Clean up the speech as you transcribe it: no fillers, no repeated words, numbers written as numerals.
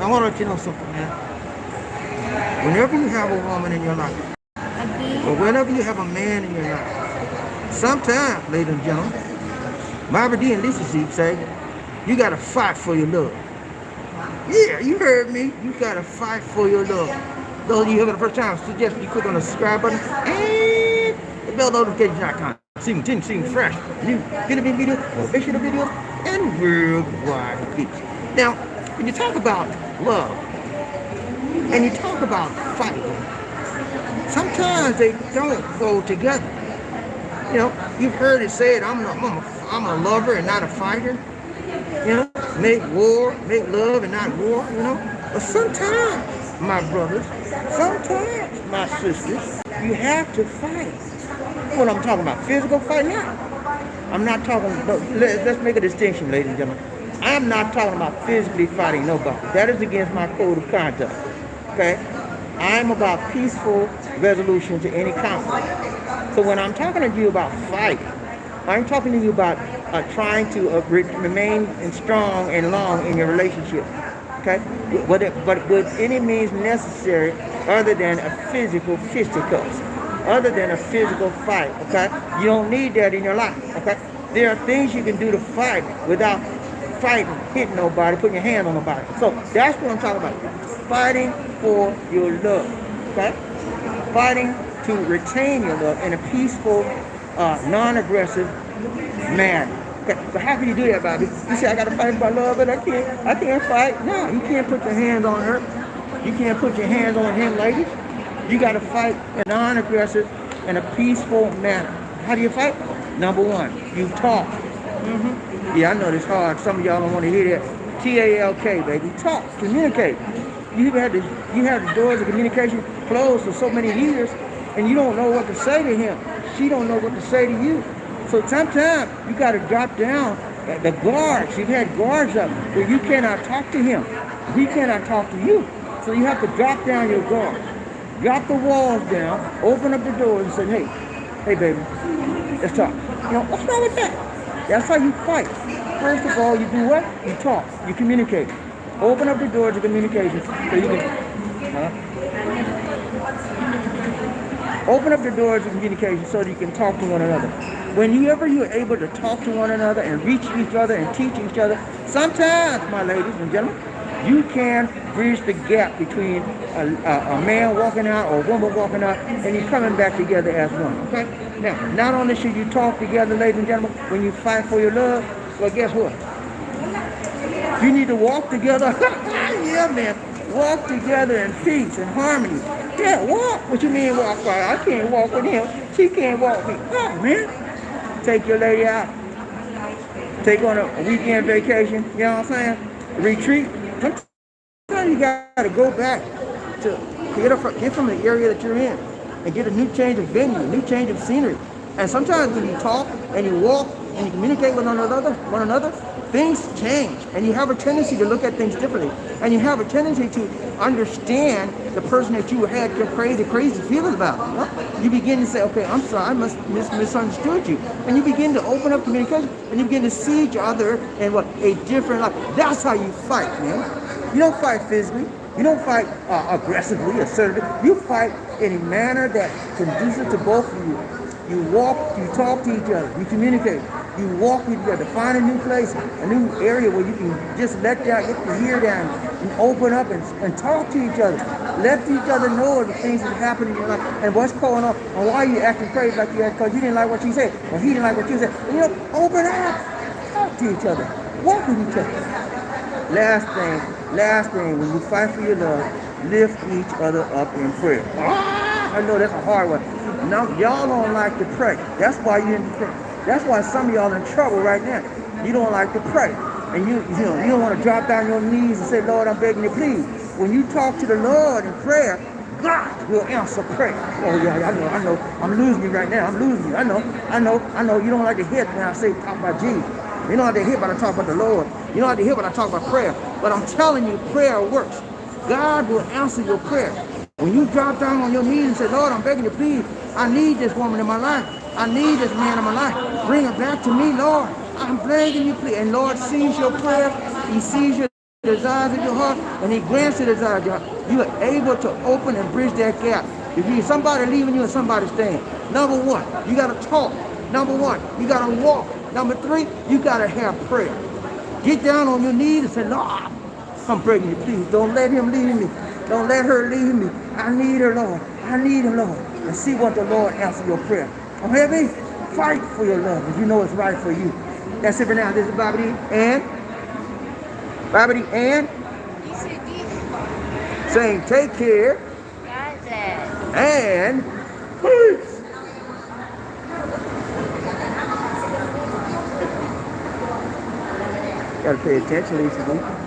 I want to let you know something, man. Whenever you have a woman in your life, or whenever you have a man in your life, sometimes, ladies and gentlemen, BobbieD and LisaD say, you got to fight for your love. Yeah, you heard me. You got to fight for your love. Those of you here for the first time, I suggest you click on the subscribe button and the bell notification icon. See me fresh, new Philippine videos, motivational videos, and worldwide peace. Now, when you talk about love and you talk about fight, sometimes they don't go together. You know, you've heard it said, I'm a lover and not a fighter. You know, make love and not war, you know. But sometimes, my brothers, sometimes, my sisters, you have to fight. What I'm talking about, physical fight now. I'm not talking, let's make a distinction, ladies and gentlemen. I'm not talking about physically fighting nobody. That is against my code of conduct, okay? I'm about peaceful resolution to any conflict. So when I'm talking to you about fighting, I'm talking to you about trying to remain strong and long in your relationship, okay? But with any means necessary other than a physical fisticuffs, other than a physical fight, okay? You don't need that in your life, okay? There are things you can do to fight without fighting, hitting nobody, putting your hand on nobody. So that's what I'm talking about. Fighting for your love, okay? Fighting to retain your love in a peaceful, non-aggressive manner. Okay, so how can you do that, Bobby? You say I gotta fight for my love, but I can't fight. No, you can't put your hands on her. You can't put your hands on him, ladies. You gotta fight in a non-aggressive and a peaceful manner. How do you fight? Number one, you talk. Yeah, I know this hard. Some of y'all don't want to hear that. T-A-L-K, baby. Talk, communicate. You have the doors of communication closed for so many years, and you don't know what to say to him. She don't know what to say to you. So sometimes you got to drop down the guards. You've had guards up where you cannot talk to him. He cannot talk to you. So you have to drop down your guards. Drop the walls down, open up the doors and say, hey baby, let's talk. You know, what's wrong with that? That's how you fight. First of all, you do what? You talk, you communicate. Open up the doors of communication so you can, open up the doors of communication so that you can talk to one another. Whenever you're able to talk to one another and reach each other and teach each other, sometimes, my ladies and gentlemen, you can bridge the gap between a man walking out or a woman walking out and you coming back together as one, okay? Now, not only should you talk together, ladies and gentlemen, when you fight for your love, well, guess what? You need to walk together. Yeah, man. Walk together in peace and harmony. Yeah, walk. What you mean walk? I can't walk with him. She can't walk with me. Walk, man. Take your lady out. Take on a weekend vacation. You know what I'm saying? Retreat. Sometimes you gotta go back to get from the area that you're in and get a new change of venue, a new change of scenery. And sometimes when you talk and you walk and you communicate with one another, things change, and you have a tendency to look at things differently, and you have a tendency to understand the person that you had your crazy feelings about. Huh? You begin to say, okay, I'm sorry, I must misunderstood you, and you begin to open up communication, and you begin to see each other in what a different life. That's how you fight, man. You don't fight physically. You don't fight aggressively, assertively. You fight in a manner that's conducive to both of you. You walk, you talk to each other, you communicate. You walk with each other, find a new place, a new area where you can just let down, get your ear down, and open up and talk to each other. Let each other know the things that happen in your life and what's going on and why you acting crazy like you act because you didn't like what she said or he didn't like what you said. And, you know, open up, talk to each other, walk with each other. Last thing, when you fight for your love, lift each other up in prayer. I know that's a hard one. Now, y'all don't like to pray. That's why you're in prayer. That's why some of y'all in trouble right now. You don't like to pray. And you don't want to drop down your knees and say, Lord, I'm begging you, please. When you talk to the Lord in prayer, God will answer prayer. Oh yeah, I know. I'm losing you right now. I'm losing you. I know. You don't like to hear when I say talk about Jesus. You don't like to hear when I talk about the Lord. You don't like to hear when I talk about prayer. But I'm telling you, prayer works. God will answer your prayer. When you drop down on your knees and say, Lord, I'm begging you, please. I need this woman in my life. I need this man in my life. Bring her back to me, Lord. I'm begging you, please. And Lord sees your prayer. He sees your desires of your heart, and he grants the desires of your heart. You are able to open and bridge that gap. If you somebody leaving you and somebody staying, number one, you got to talk. Number one, you got to walk. Number three, you got to have prayer. Get down on your knees and say, Lord, I'm begging you, please. Don't let him leave me. Don't let her leave me. I need her, Lord. I need her, Lord. And see what the Lord answer your prayer. Oh, hear me? Fight for your love if you know it's right for you. That's it for now. This is BobbieD and BobbieD and saying take care and peace. Gotta pay attention, LisaD.